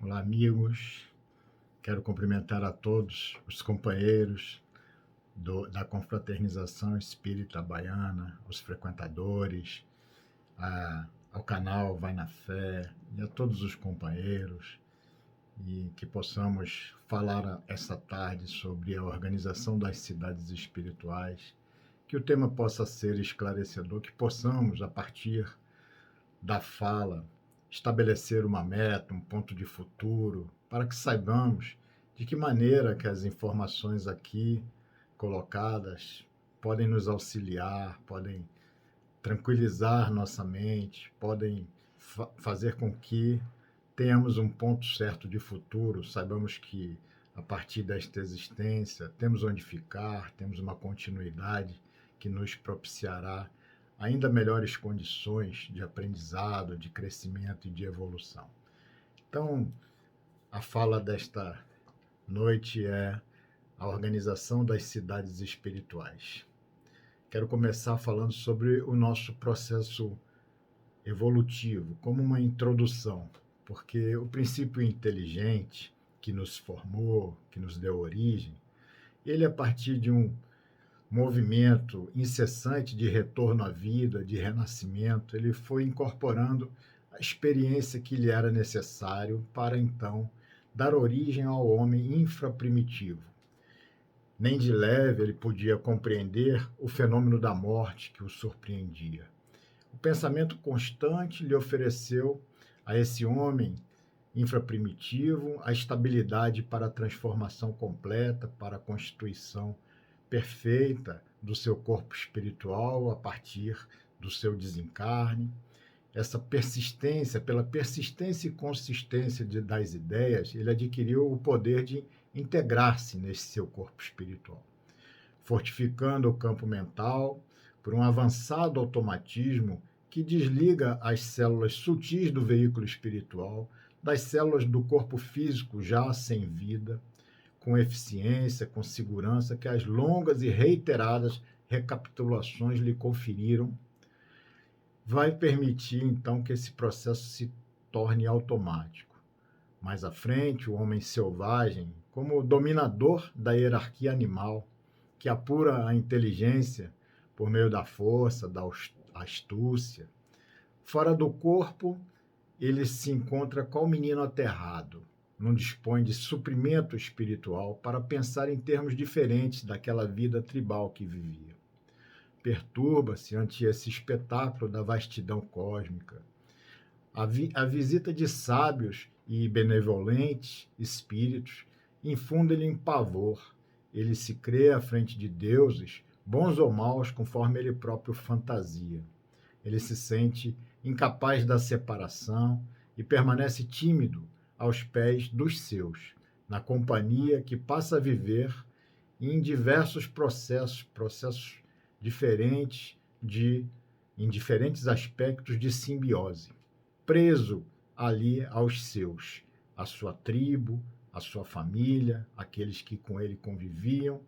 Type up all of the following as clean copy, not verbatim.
Olá, amigos. Quero cumprimentar a todos os companheiros da confraternização espírita baiana, os frequentadores, ao canal Vai na Fé e a todos os companheiros, e que possamos falar essa tarde sobre a organização das cidades espirituais, que o tema possa ser esclarecedor, que possamos, a partir da fala, estabelecer uma meta, um ponto de futuro, para que saibamos de que maneira que as informações aqui colocadas podem nos auxiliar, podem tranquilizar nossa mente, podem fazer com que tenhamos um ponto certo de futuro, saibamos que a partir desta existência temos onde ficar, temos uma continuidade que nos propiciará ainda melhores condições de aprendizado, de crescimento e de evolução. Então, a fala desta noite é a organização das cidades espirituais. Quero começar falando sobre o nosso processo evolutivo, como uma introdução, porque o princípio inteligente que nos formou, que nos deu origem, ele, a partir de um movimento incessante de retorno à vida, de renascimento, ele foi incorporando a experiência que lhe era necessário para, então, dar origem ao homem infraprimitivo. Nem de leve ele podia compreender o fenômeno da morte que o surpreendia. O pensamento constante lhe ofereceu a esse homem infraprimitivo a estabilidade para a transformação completa, para a constituição perfeita do seu corpo espiritual a partir do seu desencarne. Essa persistência, pela persistência e consistência das ideias, ele adquiriu o poder de integrar-se nesse seu corpo espiritual, fortificando o campo mental por um avançado automatismo que desliga as células sutis do veículo espiritual das células do corpo físico já sem vida, com eficiência, com segurança, que as longas e reiteradas recapitulações lhe conferiram, vai permitir, então, que esse processo se torne automático. Mais à frente, o homem selvagem, como dominador da hierarquia animal, que apura a inteligência por meio da força, da astúcia. Fora do corpo, ele se encontra qual menino aterrado, não dispõe de suprimento espiritual para pensar em termos diferentes daquela vida tribal que vivia. Perturba-se ante esse espetáculo da vastidão cósmica. A visita de sábios e benevolentes espíritos infunde-lhe em pavor. Ele se crê à frente de deuses, bons ou maus, conforme ele próprio fantasia. Ele se sente incapaz da separação e permanece tímido aos pés dos seus, na companhia que passa a viver em diversos processos diferentes, em diferentes aspectos de simbiose, preso ali aos seus, à sua tribo, à sua família, aqueles que com ele conviviam,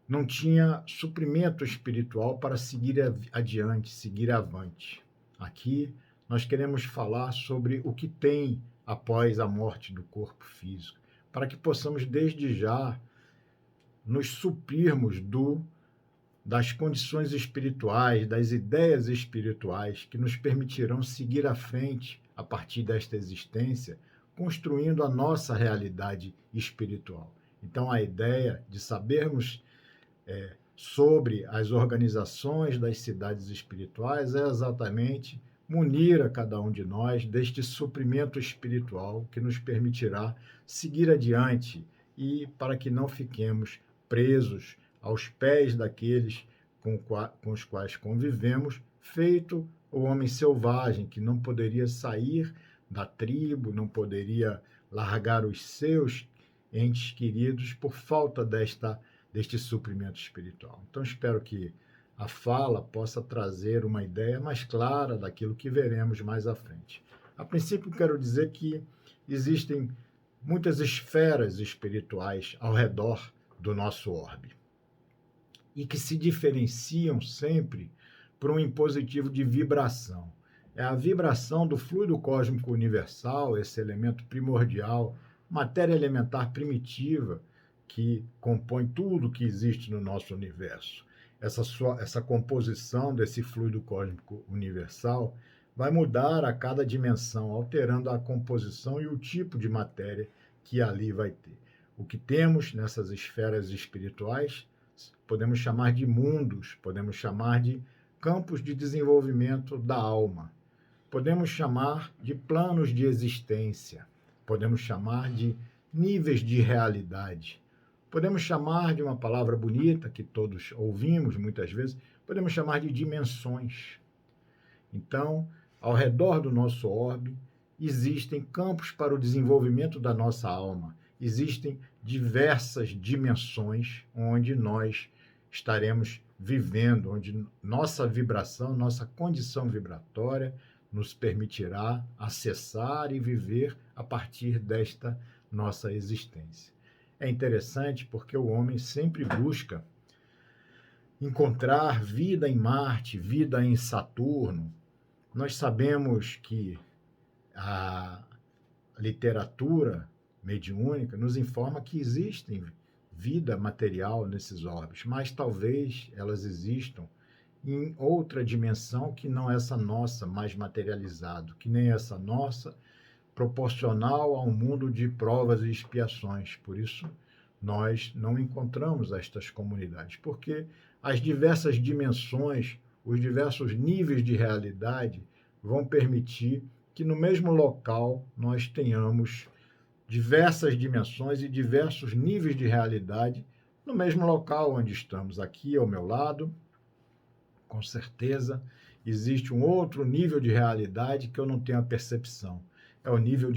não tinha suprimento espiritual para seguir adiante, seguir avante. Aqui nós queremos falar sobre o que tem após a morte do corpo físico, para que possamos desde já nos suprirmos das condições espirituais, das ideias espirituais que nos permitirão seguir à frente a partir desta existência, construindo a nossa realidade espiritual. Então, a ideia de sabermos sobre as organizações das cidades espirituais é exatamente munir a cada um de nós deste suprimento espiritual que nos permitirá seguir adiante e para que não fiquemos presos aos pés daqueles com os quais convivemos, feito o homem selvagem, que não poderia sair da tribo, não poderia largar os seus entes queridos por falta deste suprimento espiritual. Então, espero que a fala possa trazer uma ideia mais clara daquilo que veremos mais à frente. A princípio, quero dizer que existem muitas esferas espirituais ao redor do nosso orbe e que se diferenciam sempre por um impositivo de vibração. É a vibração do fluido cósmico universal, esse elemento primordial, matéria elementar primitiva, que compõe tudo que existe no nosso universo. Essa composição desse fluido cósmico universal vai mudar a cada dimensão, alterando a composição e o tipo de matéria que ali vai ter. O que temos nessas esferas espirituais podemos chamar de mundos, podemos chamar de campos de desenvolvimento da alma, podemos chamar de planos de existência, podemos chamar de níveis de realidade, podemos chamar de uma palavra bonita que todos ouvimos muitas vezes, podemos chamar de dimensões. Então, ao redor do nosso orbe, existem campos para o desenvolvimento da nossa alma, existem diversas dimensões onde nós estaremos vivendo, onde nossa vibração, nossa condição vibratória nos permitirá acessar e viver a partir desta nossa existência. É interessante porque o homem sempre busca encontrar vida em Marte, vida em Saturno. Nós sabemos que a literatura mediúnica nos informa que existem vida material nesses orbes, mas talvez elas existam em outra dimensão que não essa nossa, mais materializado, que nem essa nossa, proporcional a um mundo de provas e expiações. Por isso, nós não encontramos estas comunidades, porque as diversas dimensões, os diversos níveis de realidade vão permitir que no mesmo local nós tenhamos diversas dimensões e diversos níveis de realidade no mesmo local onde estamos. Aqui ao meu lado, com certeza, existe um outro nível de realidade que eu não tenho a percepção. É o nível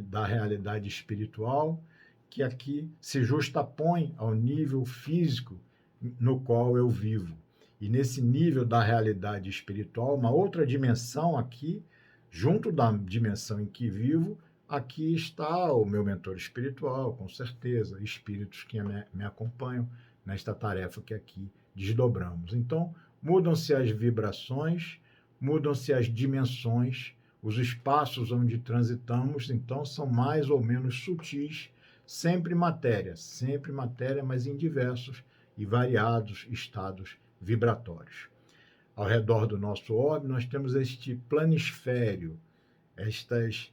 da realidade espiritual, que aqui se justapõe ao nível físico no qual eu vivo. E nesse nível da realidade espiritual, uma outra dimensão aqui, junto da dimensão em que vivo, aqui está o meu mentor espiritual, com certeza, espíritos que me acompanham nesta tarefa que aqui desdobramos. Então, mudam-se as vibrações, mudam-se as dimensões, os espaços onde transitamos, então, são mais ou menos sutis, sempre matéria, mas em diversos e variados estados vibratórios. Ao redor do nosso orbe, nós temos este planisfério,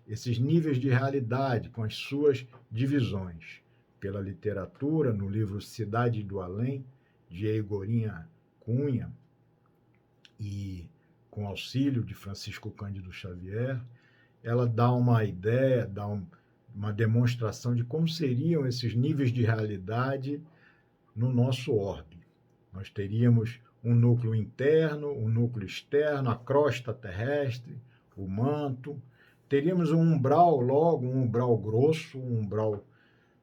esses níveis de realidade com as suas divisões. Pela literatura, no livro Cidade do Além, de Eigorinha Cunha, e com auxílio de Francisco Cândido Xavier, ela dá uma ideia, uma demonstração de como seriam esses níveis de realidade no nosso orbe. Nós teríamos um núcleo interno, um núcleo externo, a crosta terrestre, o manto. Teríamos um umbral logo, um umbral grosso, um umbral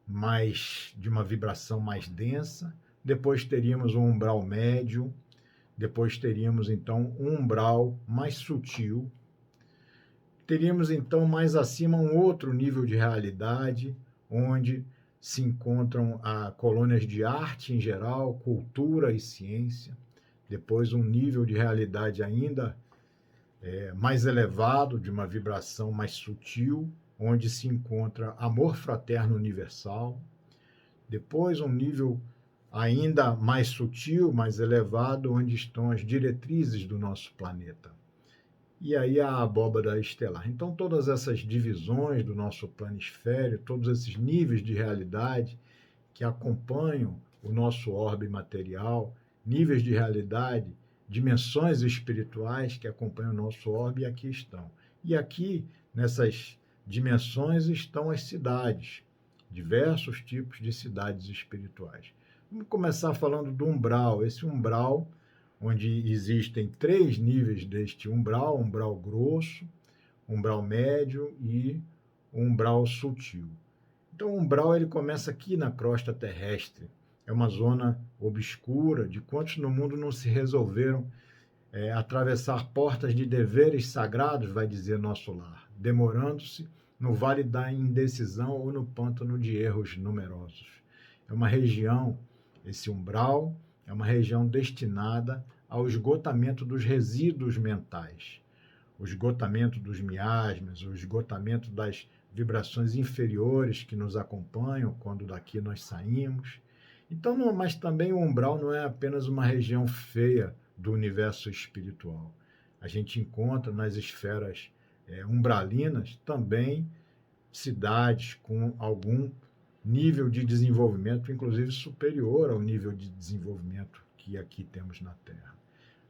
mais de uma vibração mais densa. Depois teríamos um umbral médio. Depois teríamos, então, um umbral mais sutil. Teríamos, então, mais acima um outro nível de realidade, onde se encontram colônias de arte em geral, cultura e ciência. Depois, um nível de realidade ainda mais elevado, de uma vibração mais sutil, onde se encontra amor fraterno universal. Depois, um nível ainda mais sutil, mais elevado, onde estão as diretrizes do nosso planeta. E aí a abóbada estelar. Então, todas essas divisões do nosso planisfério, todos esses níveis de realidade que acompanham o nosso orbe material, níveis de realidade, dimensões espirituais que acompanham o nosso orbe, aqui estão. E aqui, nessas dimensões, estão as cidades, diversos tipos de cidades espirituais. Vamos começar falando do umbral. Esse umbral, onde existem 3 níveis deste umbral: umbral grosso, umbral médio e umbral sutil. Então, o umbral ele começa aqui na crosta terrestre. É uma zona obscura de quantos no mundo não se resolveram atravessar portas de deveres sagrados, vai dizer Nosso Lar, demorando-se no vale da indecisão ou no pântano de erros numerosos. É uma região, esse umbral, é uma região destinada ao esgotamento dos resíduos mentais. o esgotamento dos miasmas, o esgotamento das vibrações inferiores que nos acompanham quando daqui nós saímos. Então, mas também o umbral não é apenas uma região feia do universo espiritual. A gente encontra nas esferas umbralinas também cidades com algum nível de desenvolvimento, inclusive superior ao nível de desenvolvimento que aqui temos na Terra.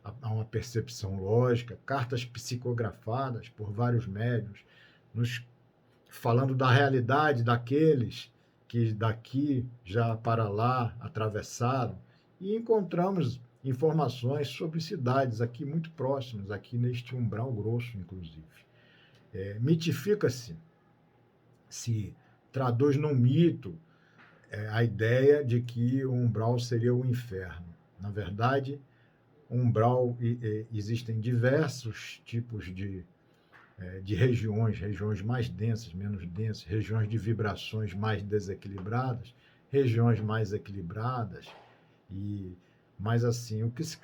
Há uma percepção lógica, cartas psicografadas por vários médiuns, nos falando da realidade daqueles que daqui já para lá atravessaram, e encontramos informações sobre cidades aqui muito próximas, aqui neste umbral grosso, inclusive. Mitifica-se, se traduz num mito a ideia de que o umbral seria o inferno. Na verdade, umbral, existem diversos tipos de regiões mais densas, menos densas, regiões de vibrações mais desequilibradas, regiões mais equilibradas, mas assim, o que se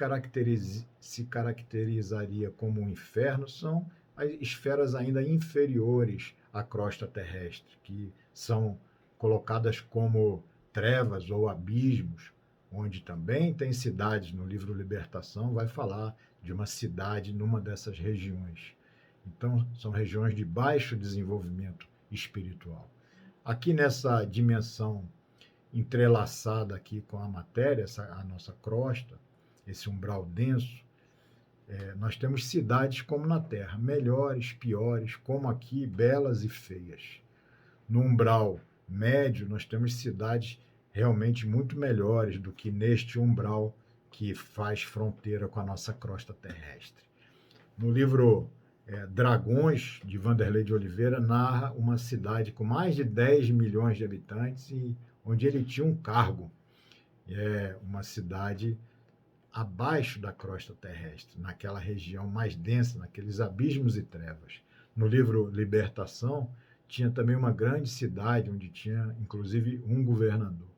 caracterizaria como um inferno são as esferas ainda inferiores à crosta terrestre, que são colocadas como trevas ou abismos, onde também tem cidades. No livro Libertação vai falar de uma cidade numa dessas regiões. Então, são regiões de baixo desenvolvimento espiritual. Aqui nessa dimensão entrelaçada aqui com a matéria, a nossa crosta, esse umbral denso, nós temos cidades como na Terra, melhores, piores, como aqui, belas e feias. No umbral médio, nós temos cidades realmente muito melhores do que neste umbral que faz fronteira com a nossa crosta terrestre. No livro Dragões, de Vanderlei de Oliveira, narra uma cidade com mais de 10 milhões de habitantes, e onde ele tinha um cargo. Uma cidade abaixo da crosta terrestre, naquela região mais densa, naqueles abismos e trevas. No livro Libertação, tinha também uma grande cidade, onde tinha, inclusive, um governador.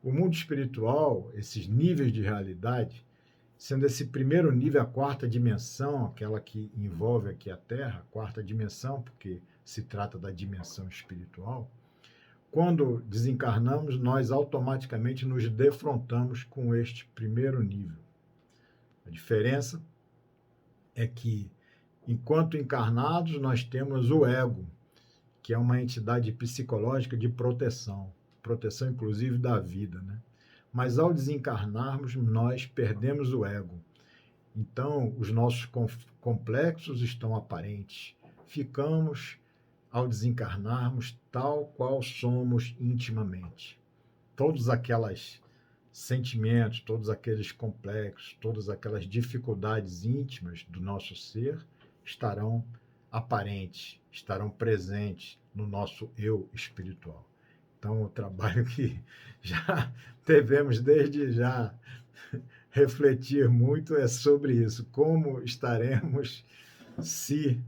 O mundo espiritual, esses níveis de realidade, sendo esse primeiro nível a quarta dimensão, aquela que envolve aqui a Terra, a quarta dimensão, porque se trata da dimensão espiritual, quando desencarnamos, nós automaticamente nos defrontamos com este primeiro nível. A diferença é que, enquanto encarnados, nós temos o ego, que é uma entidade psicológica de proteção inclusive da vida, né? Mas ao desencarnarmos, nós perdemos o ego. Então, os nossos complexos estão aparentes. Ficamos, ao desencarnarmos, tal qual somos intimamente. Todos aqueles sentimentos, todos aqueles complexos, todas aquelas dificuldades íntimas do nosso ser estarão aparentes, estarão presentes no nosso eu espiritual. Então, o trabalho que já devemos desde já refletir muito é sobre isso, como estaremos se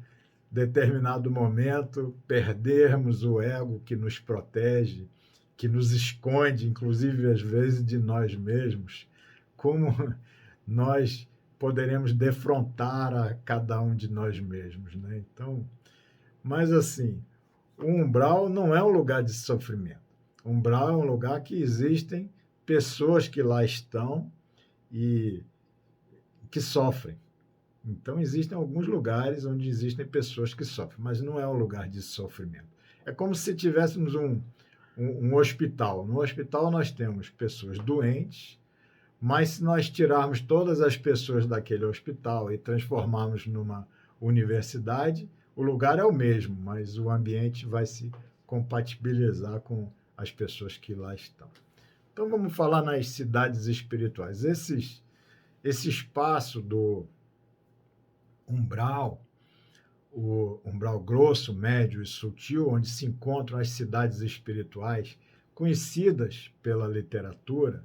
determinado momento perdermos o ego que nos protege, que nos esconde, inclusive às vezes de nós mesmos, como nós poderemos defrontar a cada um de nós mesmos, né? Então, mas assim, o umbral não é um lugar de sofrimento. O umbral é um lugar que existem pessoas que lá estão e que sofrem. Então, existem alguns lugares onde existem pessoas que sofrem, mas não é um lugar de sofrimento. É como se tivéssemos um hospital. No hospital, nós temos pessoas doentes, mas se nós tirarmos todas as pessoas daquele hospital e transformarmos numa universidade, o lugar é o mesmo, mas o ambiente vai se compatibilizar com as pessoas que lá estão. Então, vamos falar nas cidades espirituais. Esse espaço do umbral, o umbral grosso, médio e sutil, onde se encontram as cidades espirituais, conhecidas pela literatura,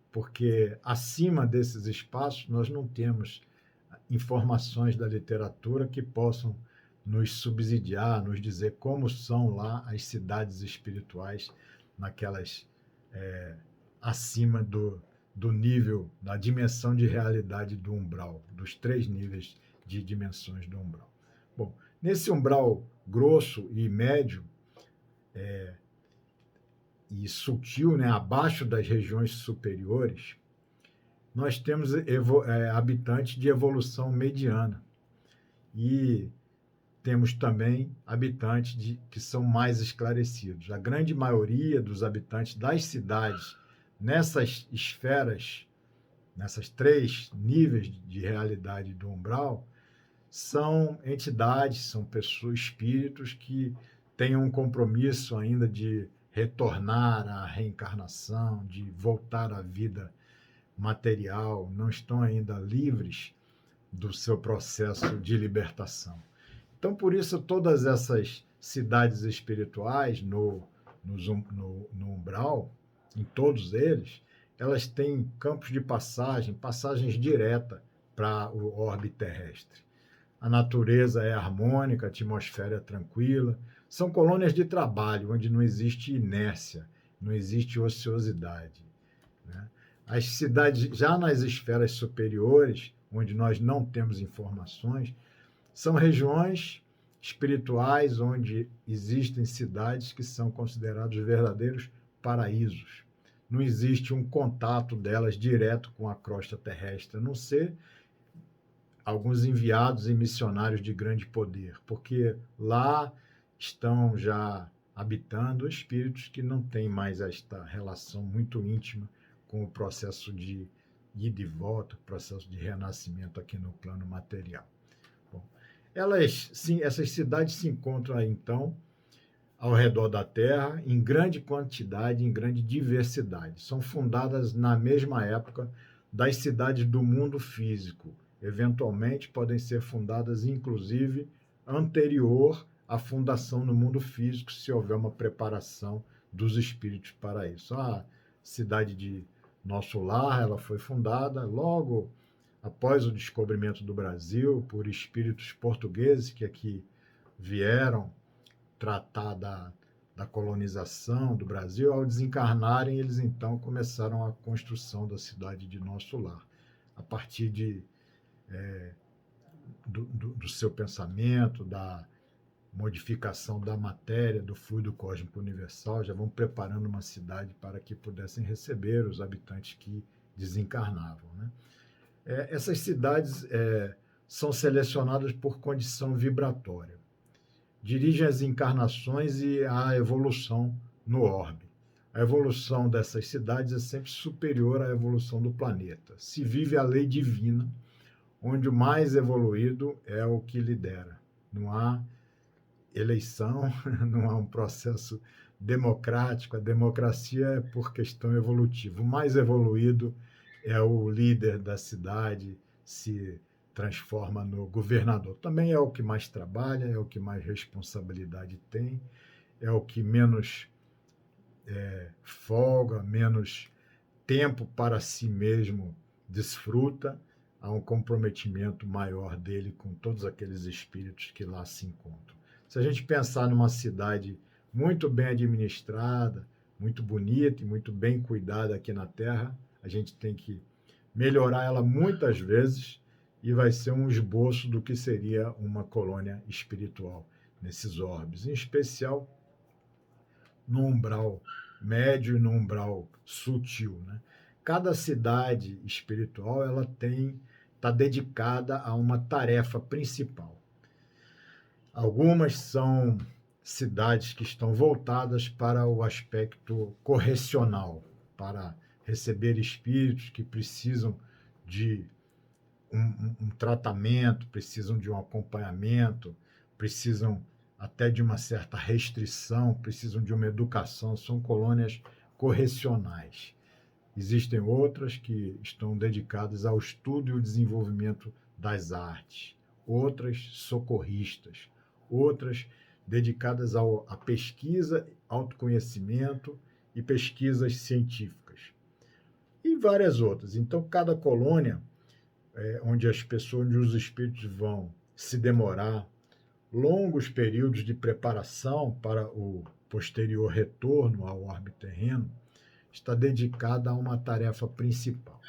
porque acima desses espaços nós não temos informações da literatura que possam nos subsidiar, nos dizer como são lá as cidades espirituais, naquelas acima do nível, da dimensão de realidade do umbral, dos 3 níveis de dimensões do umbral. Bom, nesse umbral grosso e médio e sutil, né, abaixo das regiões superiores, nós temos habitantes de evolução mediana e temos também habitantes que são mais esclarecidos. A grande maioria dos habitantes das cidades nessas esferas, nessas 3 níveis de realidade do umbral, são entidades, são pessoas, espíritos que têm um compromisso ainda de retornar à reencarnação, de voltar à vida material, não estão ainda livres do seu processo de libertação. Então, por isso, todas essas cidades espirituais no umbral, em todos eles, elas têm campos de passagem, passagens diretas para o orbe terrestre. A natureza é harmônica, a atmosfera é tranquila. São colônias de trabalho, onde não existe inércia, não existe ociosidade. Né? As cidades, já nas esferas superiores, onde nós não temos informações, são regiões espirituais onde existem cidades que são considerados verdadeiros paraísos. Não existe um contato delas direto com a crosta terrestre, a não ser alguns enviados e missionários de grande poder, porque lá estão já habitando espíritos que não têm mais esta relação muito íntima com o processo de ida e volta, o processo de renascimento aqui no plano material. Bom, essas cidades se encontram então ao redor da Terra em grande quantidade, em grande diversidade. São fundadas na mesma época das cidades do mundo físico. Eventualmente podem ser fundadas, inclusive, anterior à fundação no mundo físico, se houver uma preparação dos espíritos para isso. A cidade de Nosso Lar, ela foi fundada logo após o descobrimento do Brasil por espíritos portugueses que aqui vieram tratar da colonização do Brasil. Ao desencarnarem, eles então começaram a construção da cidade de Nosso Lar, a partir do seu pensamento, da modificação da matéria, do fluido cósmico universal, já vão preparando uma cidade para que pudessem receber os habitantes que desencarnavam. Né? Essas cidades são selecionadas por condição vibratória. Dirigem as encarnações e a evolução no orbe. A evolução dessas cidades é sempre superior à evolução do planeta. Se vive a lei divina, onde o mais evoluído é o que lidera. Não há eleição, não há um processo democrático. A democracia é por questão evolutiva. O mais evoluído é o líder da cidade, se transforma no governador. Também é o que mais trabalha, é o que mais responsabilidade tem, é o que menos folga, menos tempo para si mesmo desfruta. Há um comprometimento maior dele com todos aqueles espíritos que lá se encontram. Se a gente pensar numa cidade muito bem administrada, muito bonita e muito bem cuidada aqui na Terra, a gente tem que melhorar ela muitas vezes e vai ser um esboço do que seria uma colônia espiritual nesses orbes, em especial no umbral médio e no umbral sutil. Né? Cada cidade espiritual ela está dedicada a uma tarefa principal. Algumas são cidades que estão voltadas para o aspecto correcional, para receber espíritos que precisam de um tratamento, precisam de um acompanhamento, precisam até de uma certa restrição, precisam de uma educação, são colônias correcionais. Existem outras que estão dedicadas ao estudo e o desenvolvimento das artes, outras socorristas, outras dedicadas à pesquisa, autoconhecimento e pesquisas científicas, e várias outras. Então, cada colônia onde os espíritos vão se demorar longos períodos de preparação para o posterior retorno ao orbe terreno, está dedicada a uma tarefa principal.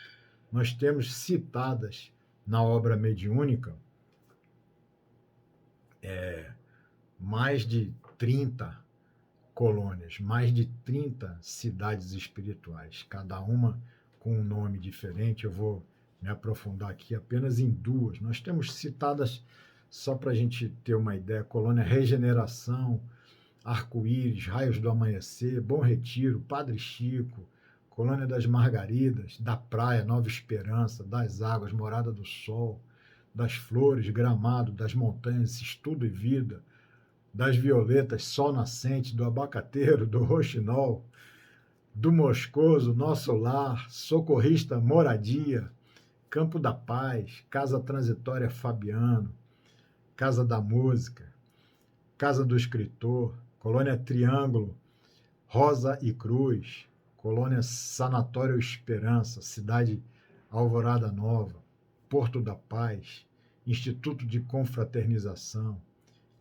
Nós temos citadas na obra mediúnica mais de 30 colônias, mais de 30 cidades espirituais, cada uma com um nome diferente. Eu vou me aprofundar aqui apenas em duas. Nós temos citadas, só para a gente ter uma ideia: Colônia Regeneração, Arco-Íris, Raios do Amanhecer, Bom Retiro, Padre Chico, Colônia das Margaridas, da Praia, Nova Esperança, das Águas, Morada do Sol, das Flores, Gramado, das Montanhas, Estudo e Vida, das Violetas, Sol Nascente, do Abacateiro, do Roxinol, do Moscoso, Nosso Lar, Socorrista Moradia, Campo da Paz, Casa Transitória Fabiano, Casa da Música, Casa do Escritor, Colônia Triângulo, Rosa e Cruz, Colônia Sanatório Esperança, Cidade Alvorada Nova, Porto da Paz, Instituto de Confraternização.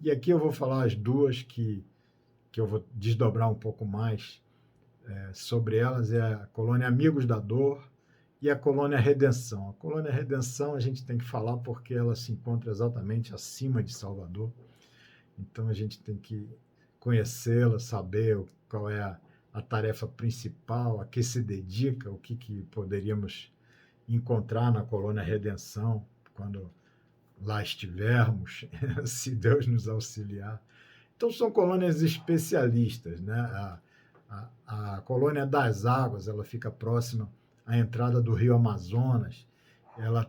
E aqui eu vou falar as duas que eu vou desdobrar um pouco mais sobre elas. É a Colônia Amigos da Dor e a Colônia Redenção. A Colônia Redenção a gente tem que falar porque ela se encontra exatamente acima de Salvador. Então a gente tem que conhecê-la, saber qual é a tarefa principal, a que se dedica, o que poderíamos encontrar na Colônia Redenção quando lá estivermos, se Deus nos auxiliar. Então são colônias especialistas, né? A Colônia das Águas, ela fica próxima à entrada do Rio Amazonas. Ela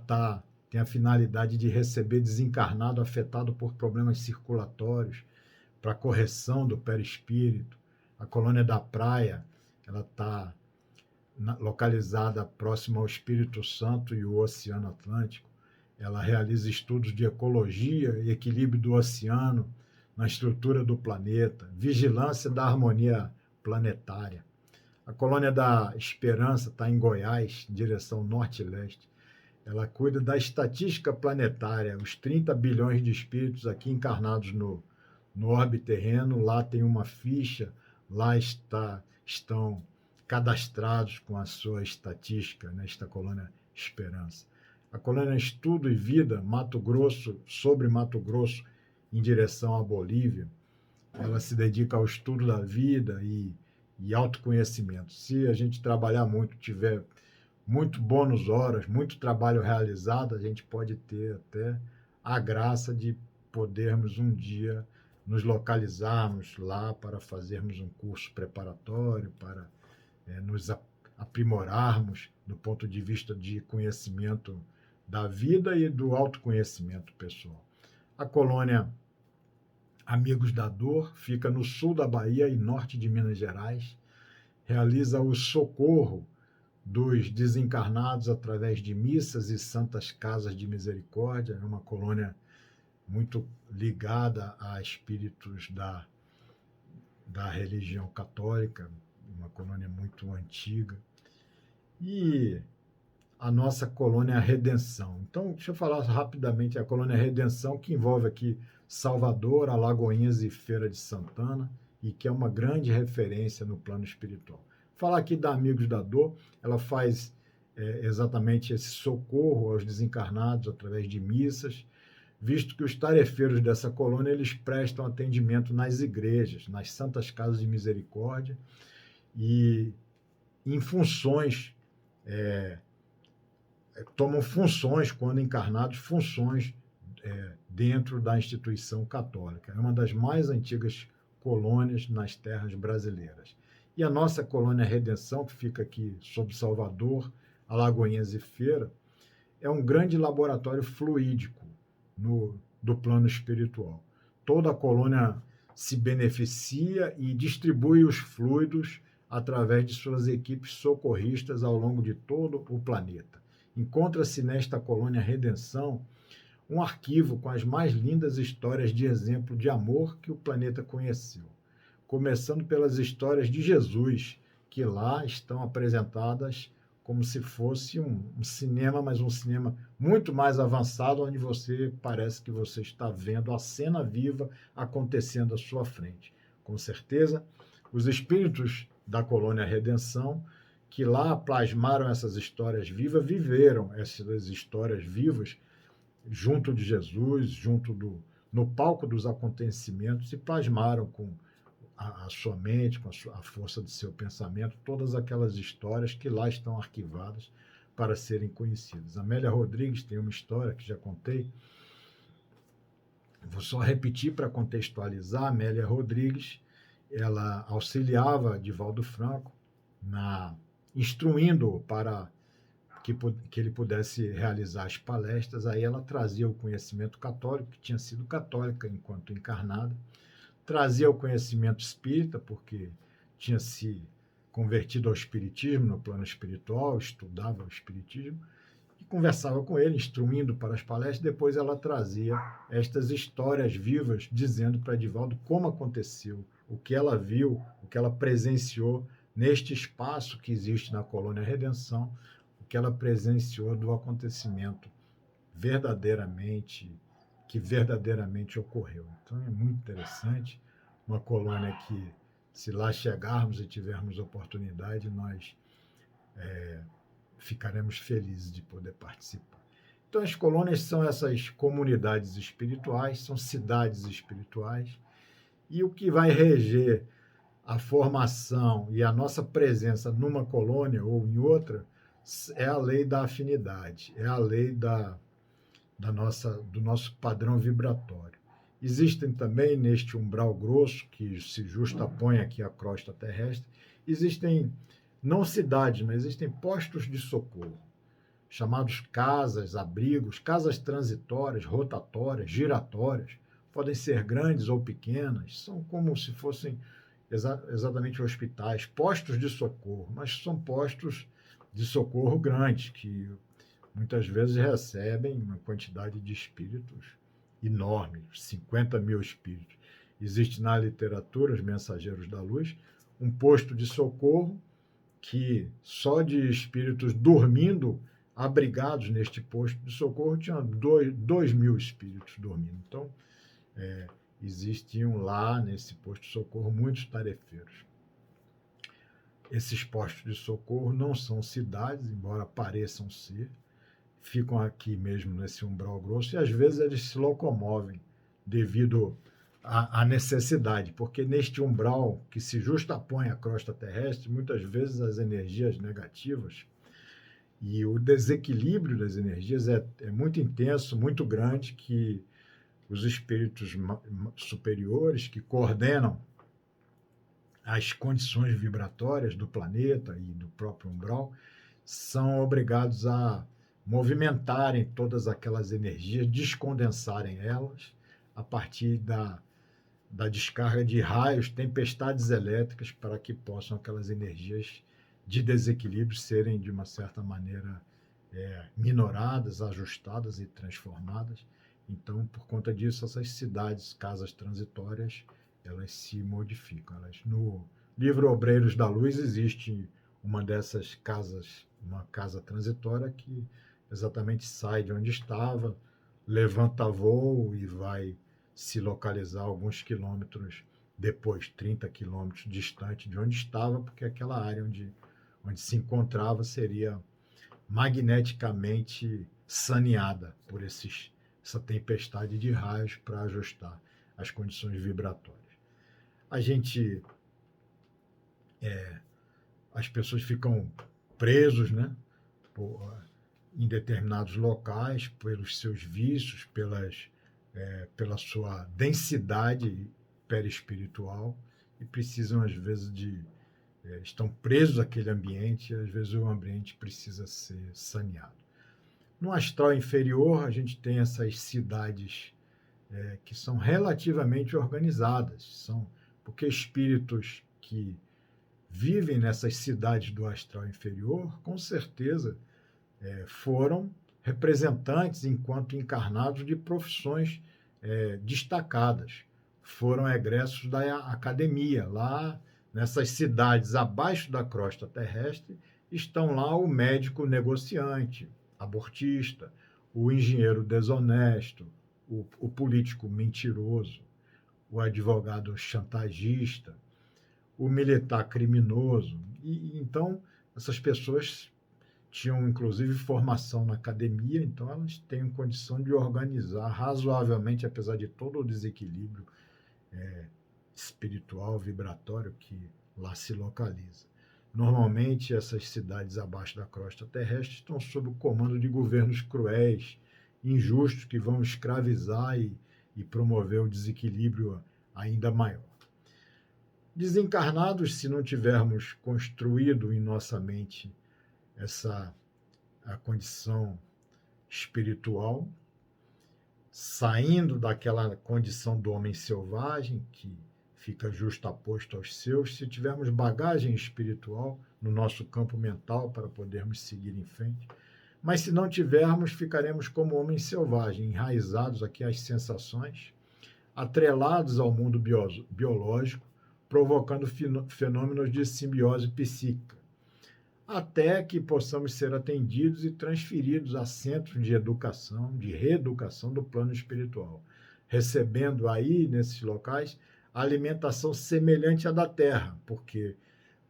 tem a finalidade de receber desencarnado afetado por problemas circulatórios, para correção do perispírito. A Colônia da Praia, ela está localizada próxima ao Espírito Santo e o Oceano Atlântico. Ela realiza estudos de ecologia e equilíbrio do oceano na estrutura do planeta, vigilância da harmonia planetária. A Colônia da Esperança está em Goiás, direção norte e leste. Ela cuida da estatística planetária, os 30 bilhões de espíritos aqui encarnados no orbe terreno. Lá tem uma ficha, lá estão cadastrados com a sua estatística, nesta Colônia Esperança. A Colônia Estudo e Vida, Mato Grosso, sobre Mato Grosso, em direção à Bolívia, ela se dedica ao estudo da vida e autoconhecimento. Se a gente trabalhar muito, tiver muito bônus horas, muito trabalho realizado, a gente pode ter até a graça de podermos um dia nos localizarmos lá para fazermos um curso preparatório, para nos aprimorarmos do ponto de vista de conhecimento da vida e do autoconhecimento pessoal. A Colônia Amigos da Dor fica no sul da Bahia e norte de Minas Gerais. Realiza o socorro dos desencarnados através de missas e santas casas de misericórdia. É uma colônia muito ligada a espíritos da religião católica, uma colônia muito antiga. E a nossa Colônia Redenção. Então, deixa eu falar rapidamente a Colônia Redenção, que envolve aqui Salvador, Alagoinhas e Feira de Santana, e que é uma grande referência no plano espiritual. Falar aqui da Amigos da Dor, ela faz exatamente esse socorro aos desencarnados através de missas, visto que os tarefeiros dessa colônia eles prestam atendimento nas igrejas, nas santas casas de misericórdia e em funções, tomam funções, quando encarnados, funções dentro da instituição católica. É uma das mais antigas colônias nas terras brasileiras. E a nossa Colônia Redenção, que fica aqui sob Salvador, Alagoinhas e Feira, é um grande laboratório fluídico do plano espiritual. Toda a colônia se beneficia e distribui os fluidos através de suas equipes socorristas ao longo de todo o planeta. Encontra-se nesta Colônia Redenção um arquivo com as mais lindas histórias de exemplo de amor que o planeta conheceu, começando pelas histórias de Jesus, que lá estão apresentadas como se fosse um cinema, mas um cinema muito mais avançado, onde você parece que você está vendo a cena viva acontecendo à sua frente. Com certeza, os espíritos da Colônia Redenção, que lá plasmaram essas histórias vivas, viveram essas histórias vivas junto de Jesus, junto no palco dos acontecimentos e plasmaram com a sua mente, com a força do seu pensamento, todas aquelas histórias que lá estão arquivadas para serem conhecidas. Amélia Rodrigues tem uma história que já contei, vou só repetir para contextualizar. Amélia Rodrigues, ela auxiliava Divaldo Franco instruindo-o para que ele pudesse realizar as palestras. Aí ela trazia o conhecimento católico, que tinha sido católica enquanto encarnada, trazia o conhecimento espírita, porque tinha se convertido ao espiritismo no plano espiritual, estudava o espiritismo, e conversava com ele, instruindo para as palestras. Depois ela trazia estas histórias vivas, dizendo para Divaldo como aconteceu, o que ela viu, o que ela presenciou neste espaço que existe na Colônia Redenção, o que ela presenciou do acontecimento que verdadeiramente ocorreu. Então é muito interessante, uma colônia que, se lá chegarmos e tivermos oportunidade, nós ficaremos felizes de poder participar. Então as colônias são essas comunidades espirituais, são cidades espirituais, e o que vai reger a formação e a nossa presença numa colônia ou em outra é a lei da afinidade, é a lei do nosso padrão vibratório. Existem também, neste umbral grosso, que se justapõe aqui à crosta terrestre, existem não cidades, mas existem postos de socorro, chamados casas, abrigos, casas transitórias, rotatórias, giratórias, podem ser grandes ou pequenas, são como se fossem exatamente hospitais, postos de socorro, mas são postos de socorro grandes, que muitas vezes recebem uma quantidade de espíritos enorme, 50 mil espíritos. Existe na literatura, os Mensageiros da Luz, um posto de socorro que só de espíritos dormindo, abrigados neste posto de socorro, tinha 2 mil espíritos dormindo. Então, existiam lá, nesse posto de socorro, muitos tarefeiros. Esses postos de socorro não são cidades, embora pareçam ser, ficam aqui mesmo nesse umbral grosso, e às vezes eles se locomovem devido à necessidade, porque neste umbral que se justapõe à crosta terrestre, muitas vezes as energias negativas e o desequilíbrio das energias é muito intenso, muito grande, que os espíritos superiores que coordenam as condições vibratórias do planeta e do próprio umbral são obrigados a movimentarem todas aquelas energias, descondensarem elas a partir da descarga de raios, tempestades elétricas, para que possam aquelas energias de desequilíbrio serem, de uma certa maneira, minoradas, ajustadas e transformadas. Então, por conta disso, essas cidades, casas transitórias, elas se modificam. No livro Obreiros da Luz existe uma dessas casas, uma casa transitória que exatamente sai de onde estava, levanta voo e vai se localizar alguns quilômetros depois, 30 quilômetros distante de onde estava, porque aquela área onde se encontrava seria magneticamente saneada por essa tempestade de raios para ajustar as condições vibratórias. As pessoas ficam presos, né, em determinados locais pelos seus vícios, pela sua densidade perispiritual, e precisam, às vezes, estão presos àquele ambiente, e às vezes o ambiente precisa ser saneado. No astral inferior, a gente tem essas cidades que são relativamente organizadas, porque espíritos que vivem nessas cidades do astral inferior, com certeza, foram representantes, enquanto encarnados, de profissões destacadas. Foram egressos da academia. Lá, nessas cidades abaixo da crosta terrestre, estão lá o médico negociante, abortista, o engenheiro desonesto, o político mentiroso, o advogado chantagista, o militar criminoso. E então, essas pessoas tinham inclusive formação na academia, então elas têm condição de organizar razoavelmente, apesar de todo o desequilíbrio espiritual, vibratório que lá se localiza. Normalmente, essas cidades abaixo da crosta terrestre estão sob o comando de governos cruéis, injustos, que vão escravizar e promover o desequilíbrio ainda maior. Desencarnados, se não tivermos construído em nossa mente a condição espiritual, saindo daquela condição do homem selvagem, que fica justaposto aos seus, se tivermos bagagem espiritual no nosso campo mental para podermos seguir em frente, mas se não tivermos, ficaremos como homem selvagem, enraizados aqui às sensações, atrelados ao mundo biológico, provocando fenômenos de simbiose psíquica, até que possamos ser atendidos e transferidos a centros de educação, de reeducação do plano espiritual, recebendo aí, nesses locais, a alimentação semelhante à da Terra, porque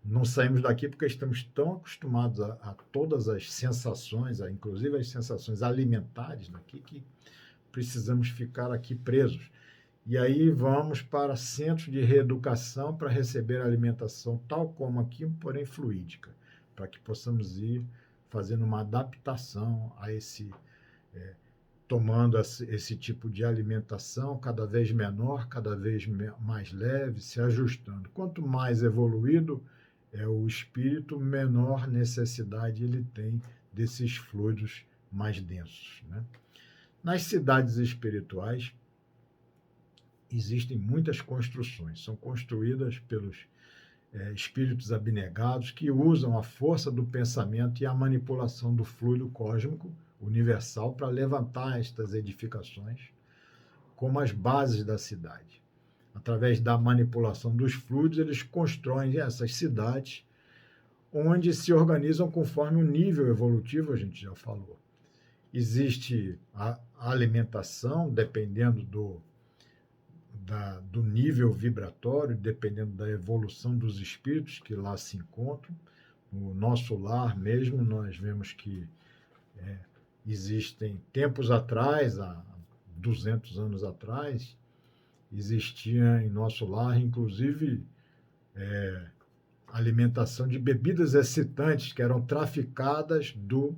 não saímos daqui porque estamos tão acostumados a todas as sensações, inclusive as sensações alimentares daqui, que precisamos ficar aqui presos. E aí vamos para centros de reeducação para receber a alimentação tal como aqui, porém fluídica, para que possamos ir fazendo uma adaptação a tomando esse tipo de alimentação cada vez menor, cada vez mais leve, se ajustando. Quanto mais evoluído é o espírito, menor necessidade ele tem desses fluidos mais densos, né? Nas cidades espirituais, existem muitas construções, são construídas pelos espíritos abnegados que usam a força do pensamento e a manipulação do fluido cósmico universal para levantar estas edificações como as bases da cidade. Através da manipulação dos fluidos, eles constroem essas cidades onde se organizam conforme o nível evolutivo, a gente já falou. Existe a alimentação, dependendo do nível vibratório, dependendo da evolução dos espíritos que lá se encontram. No nosso lar mesmo, nós vemos que existem tempos atrás, há 200 anos atrás, existia em nosso lar, inclusive, alimentação de bebidas excitantes que eram traficadas do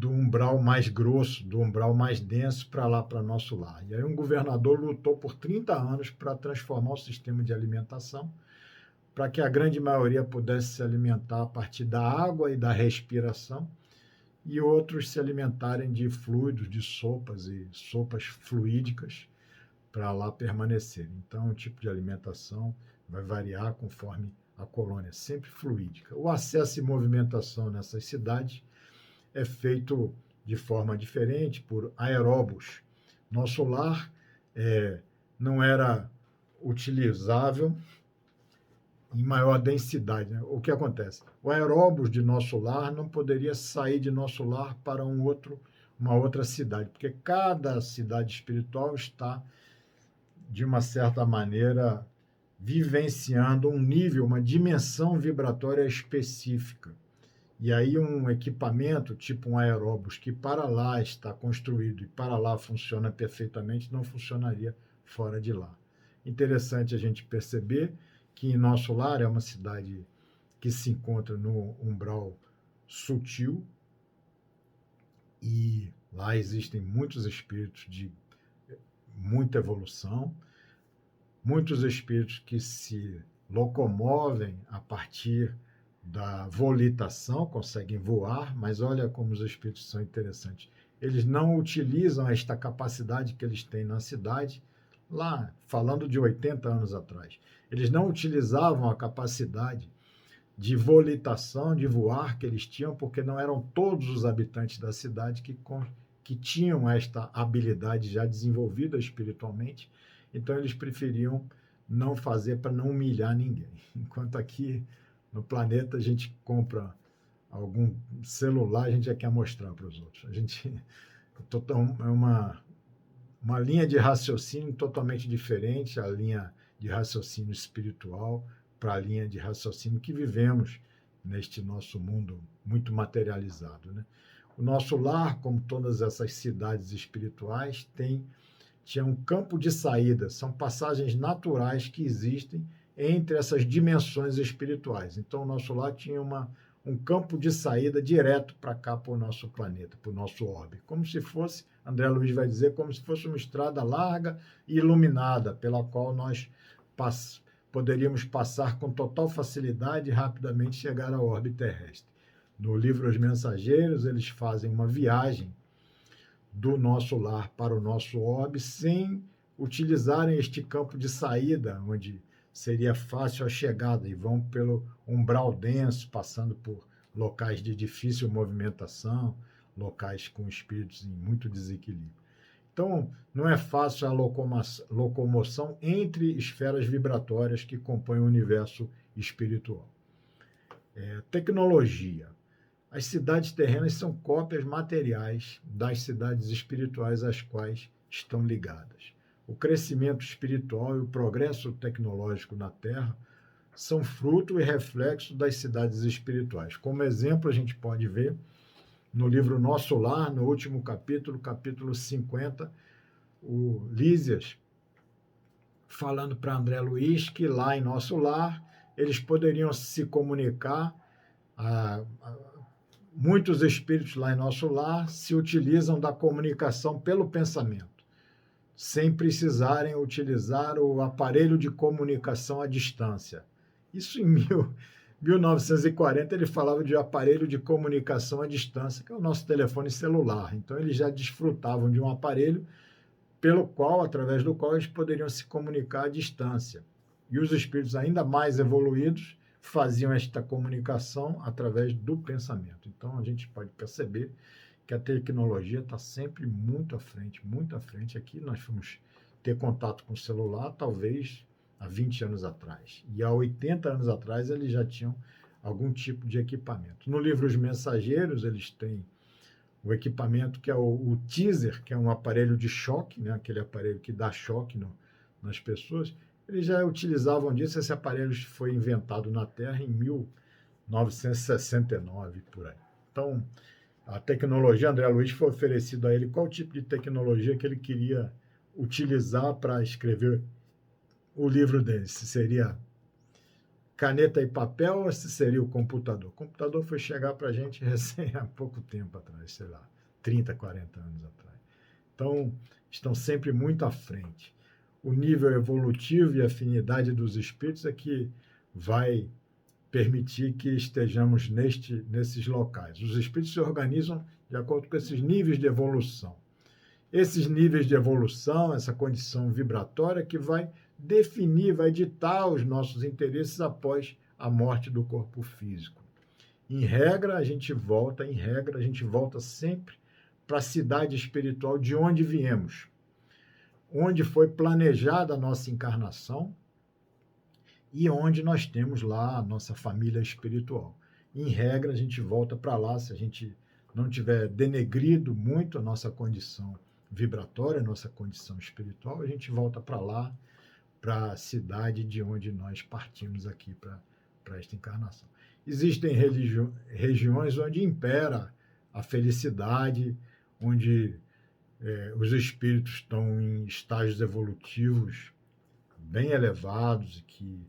umbral mais grosso, do umbral mais denso para lá, para nosso lar. E aí um governador lutou por 30 anos para transformar o sistema de alimentação, para que a grande maioria pudesse se alimentar a partir da água e da respiração, e outros se alimentarem de fluidos, de sopas e sopas fluídicas para lá permanecer. Então, o tipo de alimentação vai variar conforme a colônia, sempre fluídica. O acesso e movimentação nessas cidades é feito de forma diferente por aeróbos. Nosso lar não era utilizável em maior densidade, né? O que acontece? O aeróbus de nosso lar não poderia sair de nosso lar para uma outra cidade, porque cada cidade espiritual está, de uma certa maneira, vivenciando um nível, uma dimensão vibratória específica. E aí um equipamento, tipo um aeróbus, que para lá está construído e para lá funciona perfeitamente, não funcionaria fora de lá. Interessante a gente perceber que em nosso lar é uma cidade que se encontra no umbral sutil, e lá existem muitos espíritos de muita evolução, muitos espíritos que se locomovem a partir da volitação, conseguem voar, mas olha como os espíritos são interessantes. Eles não utilizam esta capacidade que eles têm na cidade, lá, falando de 80 anos atrás. Eles não utilizavam a capacidade de volitação, de voar que eles tinham, porque não eram todos os habitantes da cidade que tinham esta habilidade já desenvolvida espiritualmente, então eles preferiam não fazer para não humilhar ninguém. Enquanto aqui no planeta a gente compra algum celular, a gente já quer mostrar para os outros. É uma linha de raciocínio totalmente diferente, a linha de raciocínio espiritual para a linha de raciocínio que vivemos neste nosso mundo muito materializado, né? O nosso lar, como todas essas cidades espirituais, tinha um campo de saída, são passagens naturais que existem entre essas dimensões espirituais. Então, o nosso lar tinha um campo de saída direto para cá, para o nosso planeta, para o nosso orbe. Como se fosse, André Luiz vai dizer, como se fosse uma estrada larga e iluminada, pela qual nós poderíamos passar com total facilidade e rapidamente chegar ao orbe terrestre. No livro Os Mensageiros, eles fazem uma viagem do nosso lar para o nosso orbe sem utilizarem este campo de saída, onde seria fácil a chegada, e vão pelo umbral denso, passando por locais de difícil movimentação, locais com espíritos em muito desequilíbrio. Então, não é fácil a locomoção entre esferas vibratórias que compõem o universo espiritual. Tecnologia. As cidades terrenas são cópias materiais das cidades espirituais às quais estão ligadas. O crescimento espiritual e o progresso tecnológico na Terra são fruto e reflexo das cidades espirituais. Como exemplo, a gente pode ver no livro Nosso Lar, no último capítulo, capítulo 50, o Lísias falando para André Luiz que lá em Nosso Lar eles poderiam se comunicar. Muitos espíritos lá em Nosso Lar se utilizam da comunicação pelo pensamento, sem precisarem utilizar o aparelho de comunicação à distância. Isso em 1940 ele falava de aparelho de comunicação à distância, que é o nosso telefone celular. Então eles já desfrutavam de um aparelho através do qual eles poderiam se comunicar à distância. E os espíritos ainda mais evoluídos faziam esta comunicação através do pensamento. Então a gente pode perceber que a tecnologia está sempre muito à frente, muito à frente. Aqui nós fomos ter contato com o celular talvez há 20 anos atrás. E há 80 anos atrás eles já tinham algum tipo de equipamento. No livro Os Mensageiros, eles têm o equipamento que é o teaser, que é um aparelho de choque, né? Aquele aparelho que dá choque nas pessoas. Eles já utilizavam disso. Esse aparelho foi inventado na Terra em 1969, por aí. Então, a tecnologia, André Luiz foi oferecido a ele qual tipo de tecnologia que ele queria utilizar para escrever o livro dele. Se seria caneta e papel ou se seria o computador. O computador foi chegar para a gente há pouco tempo atrás, sei lá, 30, 40 anos atrás. Então, estão sempre muito à frente. O nível evolutivo e afinidade dos espíritos é que vai permitir que estejamos nesses locais. Os espíritos se organizam de acordo com esses níveis de evolução. Esses níveis de evolução, essa condição vibratória que vai definir, vai ditar os nossos interesses após a morte do corpo físico. Em regra, a gente volta sempre para a cidade espiritual de onde viemos, onde foi planejada a nossa encarnação e onde nós temos lá a nossa família espiritual. Em regra, a gente volta para lá, se a gente não tiver denegrido muito a nossa condição vibratória, a nossa condição espiritual, a gente volta para lá, para a cidade de onde nós partimos aqui para esta encarnação. Existem regiões onde impera a felicidade, onde os espíritos estão em estágios evolutivos bem elevados e que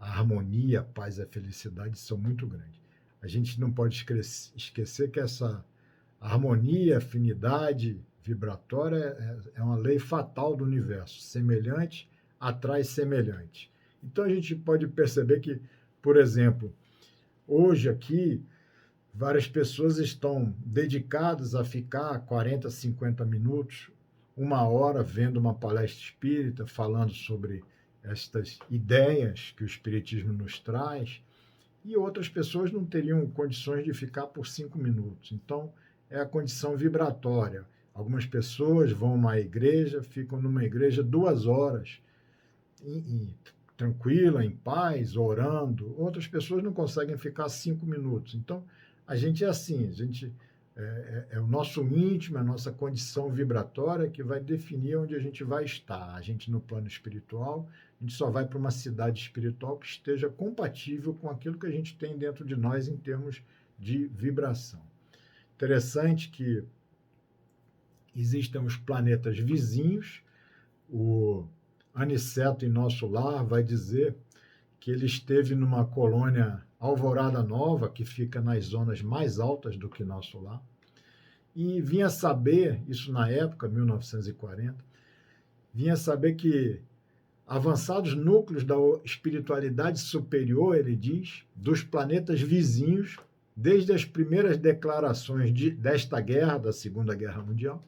a harmonia, a paz e a felicidade são muito grandes. A gente não pode esquecer que essa harmonia, afinidade vibratória é uma lei fatal do universo. Semelhante atrai semelhante. Então a gente pode perceber que, por exemplo, hoje aqui, várias pessoas estão dedicadas a ficar 40, 50 minutos, uma hora, vendo uma palestra espírita, falando sobre estas ideias que o espiritismo nos traz, e outras pessoas não teriam condições de ficar por 5 minutos. Então, é a condição vibratória. Algumas pessoas vão a uma igreja, ficam numa igreja 2 horas, tranquila, em paz, orando. Outras pessoas não conseguem ficar 5 minutos. Então, a gente é assim, a gente É o nosso íntimo, a nossa condição vibratória que vai definir onde a gente vai estar. A gente, no plano espiritual, a gente só vai para uma cidade espiritual que esteja compatível com aquilo que a gente tem dentro de nós em termos de vibração. Interessante que existem os planetas vizinhos. O Aniceto, em Nosso Lar, vai dizer que ele esteve numa colônia Alvorada Nova, que fica nas zonas mais altas do que Nosso Lar, e vinha saber, isso na época, 1940, vinha saber que avançados núcleos da espiritualidade superior, ele diz, dos planetas vizinhos, desde as primeiras declarações desta guerra, da Segunda Guerra Mundial,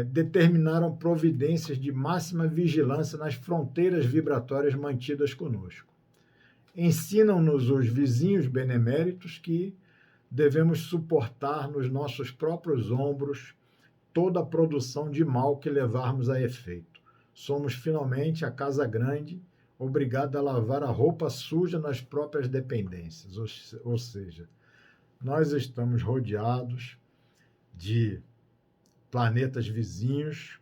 determinaram providências de máxima vigilância nas fronteiras vibratórias mantidas conosco. Ensinam-nos os vizinhos beneméritos que devemos suportar nos nossos próprios ombros toda a produção de mal que levarmos a efeito. Somos, finalmente, a casa grande, obrigada a lavar a roupa suja nas próprias dependências. Ou seja, nós estamos rodeados de planetas vizinhos,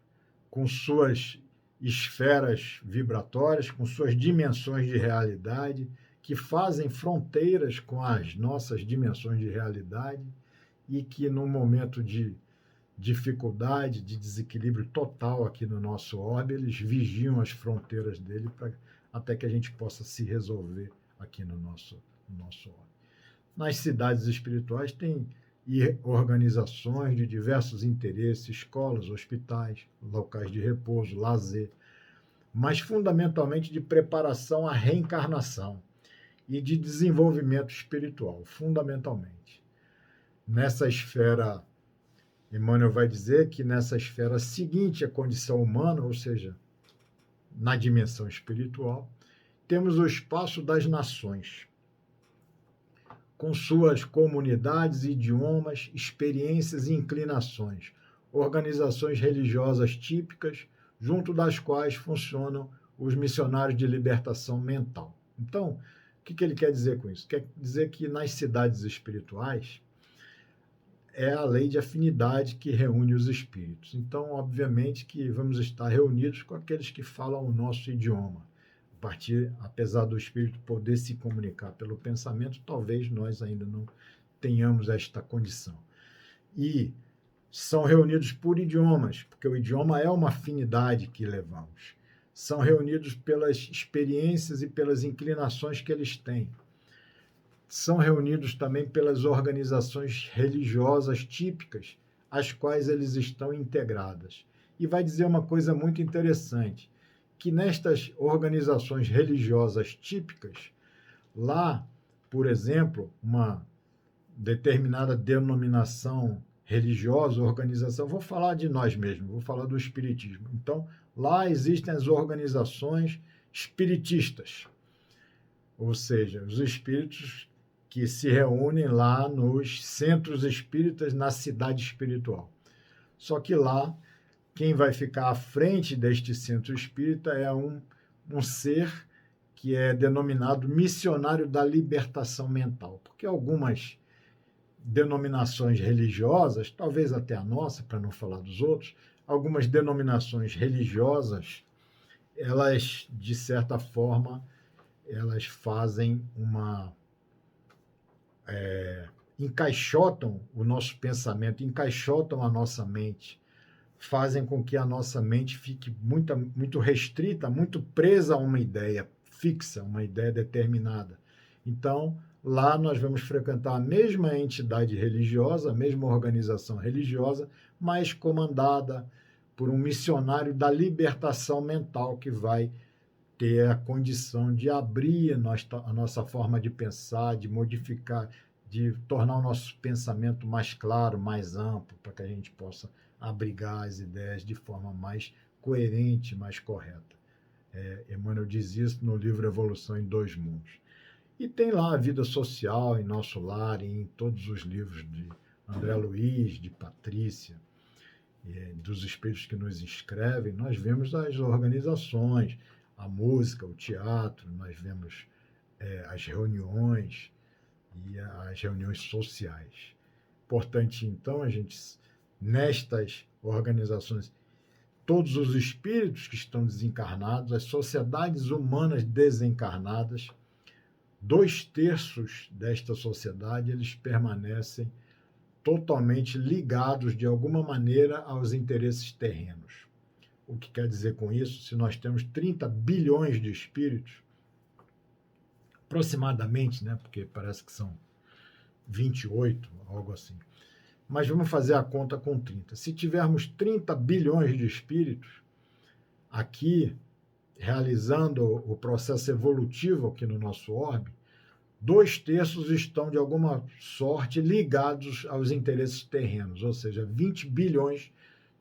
com suas esferas vibratórias, com suas dimensões de realidade, que fazem fronteiras com as nossas dimensões de realidade e que, num momento de dificuldade, de desequilíbrio total aqui no nosso orbe, eles vigiam as fronteiras dele até que a gente possa se resolver aqui no nosso orbe. Nas cidades espirituais tem organizações de diversos interesses, escolas, hospitais, locais de repouso, lazer, mas fundamentalmente de preparação à reencarnação e de desenvolvimento espiritual, fundamentalmente. Nessa esfera, Emmanuel vai dizer que nessa esfera seguinte à condição humana, ou seja, na dimensão espiritual, temos o espaço das nações, com suas comunidades, idiomas, experiências e inclinações, organizações religiosas típicas, junto das quais funcionam os missionários de libertação mental. Então, o que ele quer dizer com isso? Quer dizer que nas cidades espirituais é a lei de afinidade que reúne os espíritos. Então, obviamente que vamos estar reunidos com aqueles que falam o nosso idioma. Apesar do espírito poder se comunicar pelo pensamento, talvez nós ainda não tenhamos esta condição. E são reunidos por idiomas, porque o idioma é uma afinidade que levamos. São reunidos pelas experiências e pelas inclinações que eles têm. São reunidos também pelas organizações religiosas típicas, às quais eles estão integradas. E vai dizer uma coisa muito interessante, que nestas organizações religiosas típicas, lá, por exemplo, uma determinada denominação religiosa, organização, vou falar de nós mesmos, vou falar do espiritismo. Então, lá existem as organizações espiritistas, ou seja, os espíritos que se reúnem lá nos centros espíritas na cidade espiritual. Só que lá, quem vai ficar à frente deste centro espírita é um ser que é denominado missionário da libertação mental, porque algumas denominações religiosas, talvez até a nossa, para não falar dos outros, algumas denominações religiosas, elas, de certa forma, elas fazem encaixotam o nosso pensamento, encaixotam a nossa mente, fazem com que a nossa mente fique muito restrita, muito presa a uma ideia fixa, uma ideia determinada. Então, lá nós vamos frequentar a mesma entidade religiosa, a mesma organização religiosa, mas comandada por um missionário da libertação mental que vai ter a condição de abrir a nossa forma de pensar, de modificar, de tornar o nosso pensamento mais claro, mais amplo, para que a gente possa abrigar as ideias de forma mais coerente, mais correta. Emmanuel diz isso no livro Evolução em Dois Mundos. E tem lá a vida social em Nosso Lar, em todos os livros de André Luiz, de Patrícia, dos espíritos que nos inscrevem, nós vemos as organizações, a música, o teatro, nós vemos as reuniões e as reuniões sociais. Importante, então, a gente, nestas organizações, todos os espíritos que estão desencarnados, as sociedades humanas desencarnadas, 2/3 desta sociedade, eles permanecem totalmente ligados, de alguma maneira, aos interesses terrenos. O que quer dizer com isso? Se nós temos 30 bilhões de espíritos, aproximadamente, né, porque parece que são 28, algo assim, mas vamos fazer a conta com 30. Se tivermos 30 bilhões de espíritos aqui, realizando o processo evolutivo aqui no nosso orbe, 2/3 estão, de alguma sorte, ligados aos interesses terrenos, ou seja, 20 bilhões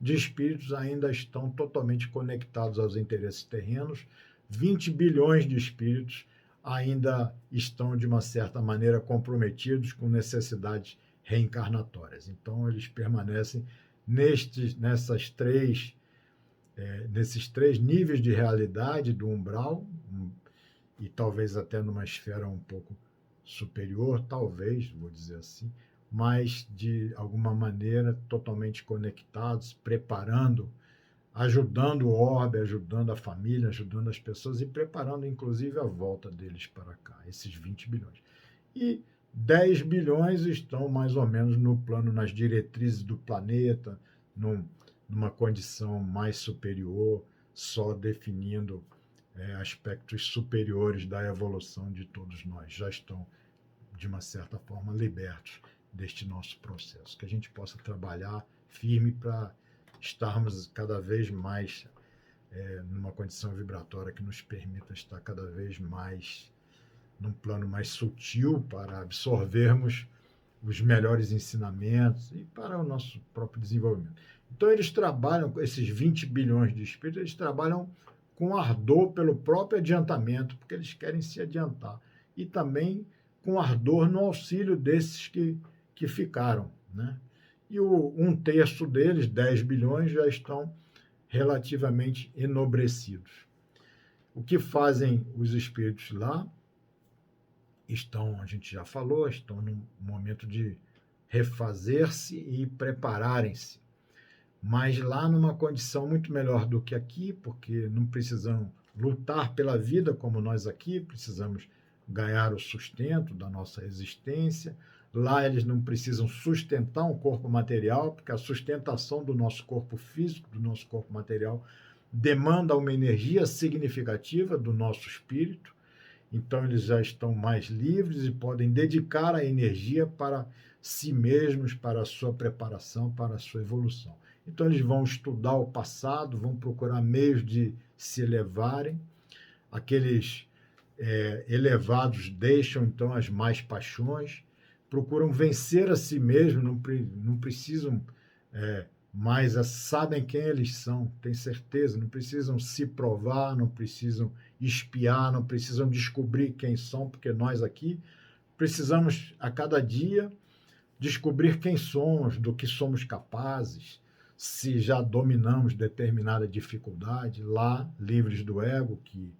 de espíritos ainda estão totalmente conectados aos interesses terrenos, 20 bilhões de espíritos ainda estão, de uma certa maneira, comprometidos com necessidades reencarnatórias. Então, eles permanecem nesses três níveis de realidade do umbral, e talvez até numa esfera um pouco superior, talvez, vou dizer assim, mas de alguma maneira totalmente conectados, preparando, ajudando o orbe, ajudando a família, ajudando as pessoas e preparando inclusive a volta deles para cá, esses 20 bilhões. E 10 bilhões estão mais ou menos no plano, nas diretrizes do planeta, numa condição mais superior, só definindo aspectos superiores da evolução de todos nós. Já estão, de uma certa forma, libertos deste nosso processo. Que a gente possa trabalhar firme para estarmos cada vez mais numa condição vibratória que nos permita estar cada vez mais num plano mais sutil para absorvermos os melhores ensinamentos e para o nosso próprio desenvolvimento. Então, eles trabalham, esses 20 bilhões de espíritos, eles trabalham com ardor pelo próprio adiantamento, porque eles querem se adiantar. E também com ardor no auxílio desses que ficaram, né? E 1/3 deles, 10 bilhões, já estão relativamente enobrecidos. O que fazem os espíritos lá? A gente já falou, estão num momento de refazer-se e prepararem-se, mas lá numa condição muito melhor do que aqui, porque não precisam lutar pela vida como nós aqui, precisamos ganhar o sustento da nossa existência. Lá eles não precisam sustentar um corpo material, porque a sustentação do nosso corpo físico, do nosso corpo material, demanda uma energia significativa do nosso espírito. Então, eles já estão mais livres e podem dedicar a energia para si mesmos, para a sua preparação, para a sua evolução. Então, eles vão estudar o passado, vão procurar meios de se elevarem. Aqueles elevados deixam, então, as más paixões, procuram vencer a si mesmos, não precisam mais, sabem quem eles são, têm certeza, não precisam se provar, não precisam espiar, não precisam descobrir quem são, porque nós aqui precisamos, a cada dia, descobrir quem somos, do que somos capazes, se já dominamos determinada dificuldade, lá, livres do ego, que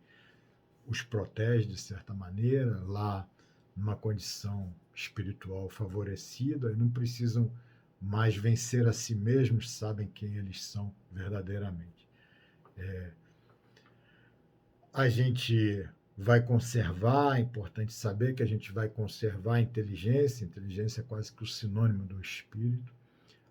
os protege de certa maneira, lá, numa condição espiritual favorecida, e não precisam mais vencer a si mesmos, sabem quem eles são verdadeiramente. A gente vai conservar, é importante saber que a gente vai conservar a inteligência é quase que o sinônimo do espírito,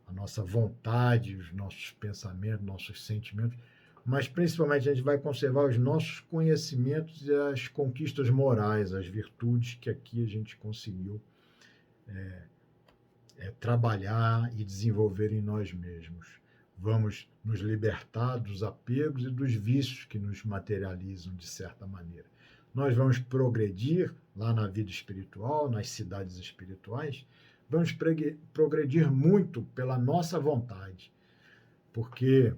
a nossa vontade, os nossos pensamentos, nossos sentimentos, mas principalmente a gente vai conservar os nossos conhecimentos e as conquistas morais, as virtudes que aqui a gente conseguiu trabalhar e desenvolver em nós mesmos. Vamos nos libertar dos apegos e dos vícios que nos materializam de certa maneira. Nós vamos progredir lá na vida espiritual, nas cidades espirituais, vamos progredir muito pela nossa vontade, porque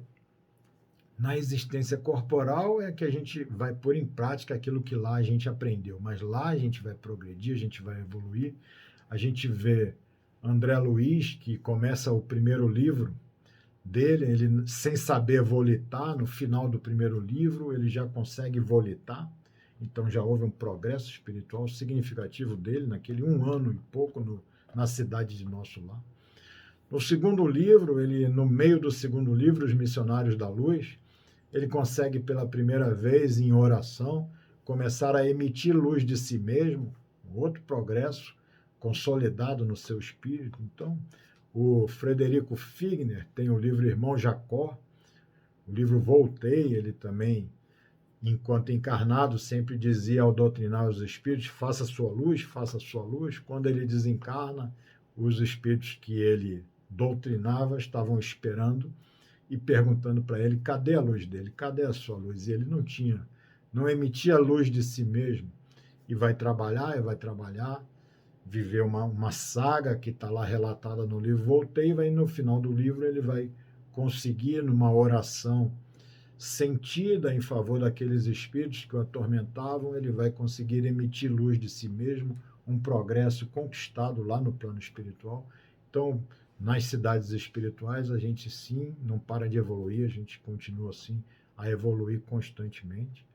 na existência corporal é que a gente vai pôr em prática aquilo que lá a gente aprendeu, mas lá a gente vai progredir, a gente vai evoluir. A gente vê André Luiz, que começa o primeiro livro dele, ele sem saber volitar, no final do primeiro livro ele já consegue volitar, então já houve um progresso espiritual significativo dele naquele 1 ano e pouco na cidade de Nosso Lar. No segundo livro, no meio do segundo livro, Os Missionários da Luz, ele consegue pela primeira vez em oração começar a emitir luz de si mesmo, outro progresso consolidado no seu espírito. Então, o Frederico Figner tem o livro Irmão Jacó, o livro Voltei, ele também, enquanto encarnado, sempre dizia ao doutrinar os espíritos, faça sua luz, faça sua luz. Quando ele desencarna, os espíritos que ele doutrinava estavam esperando e perguntando para ele, cadê a luz dele? Cadê a sua luz? E ele não emitia luz de si mesmo. E vai trabalhar, viver uma saga que está lá relatada no livro Voltei, e no final do livro ele vai conseguir, numa oração sentida em favor daqueles espíritos que o atormentavam, ele vai conseguir emitir luz de si mesmo, um progresso conquistado lá no plano espiritual. Então, nas cidades espirituais, a gente sim não para de evoluir, a gente continua assim a evoluir constantemente.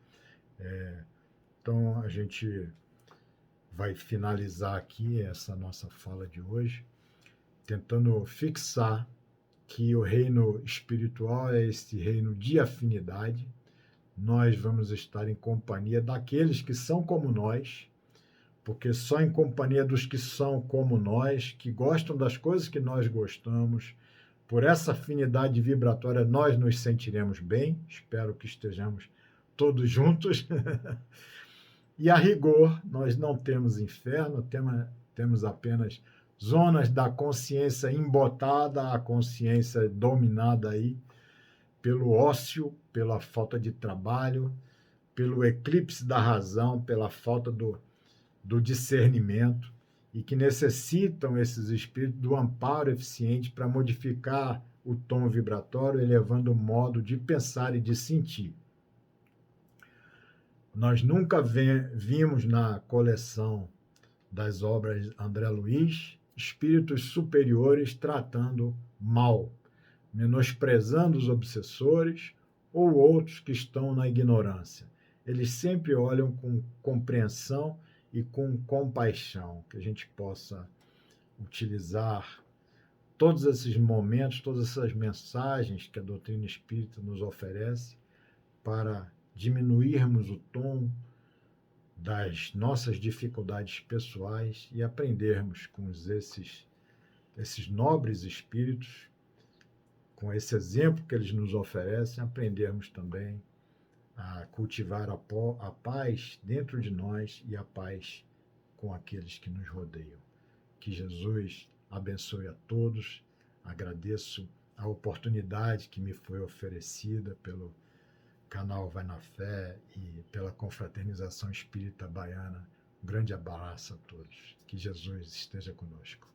Então, a gente vai finalizar aqui essa nossa fala de hoje, tentando fixar que o reino espiritual é esse reino de afinidade. Nós vamos estar em companhia daqueles que são como nós, porque só em companhia dos que são como nós, que gostam das coisas que nós gostamos, por essa afinidade vibratória, nós nos sentiremos bem. Espero que estejamos todos juntos. E a rigor, nós não temos inferno, temos apenas zonas da consciência embotada, a consciência dominada aí pelo ócio, pela falta de trabalho, pelo eclipse da razão, pela falta do discernimento, e que necessitam esses espíritos do amparo eficiente para modificar o tom vibratório, elevando o modo de pensar e de sentir. Nós nunca vimos na coleção das obras André Luiz espíritos superiores tratando mal, menosprezando os obsessores ou outros que estão na ignorância. Eles sempre olham com compreensão e com compaixão, que a gente possa utilizar todos esses momentos, todas essas mensagens que a doutrina espírita nos oferece para diminuirmos o tom das nossas dificuldades pessoais e aprendermos com esses nobres espíritos, com esse exemplo que eles nos oferecem, aprendermos também a cultivar a paz dentro de nós e a paz com aqueles que nos rodeiam. Que Jesus abençoe a todos. Agradeço a oportunidade que me foi oferecida pelo canal Vai na Fé e pela Confraternização Espírita Baiana. Um grande abraço a todos. Que Jesus esteja conosco.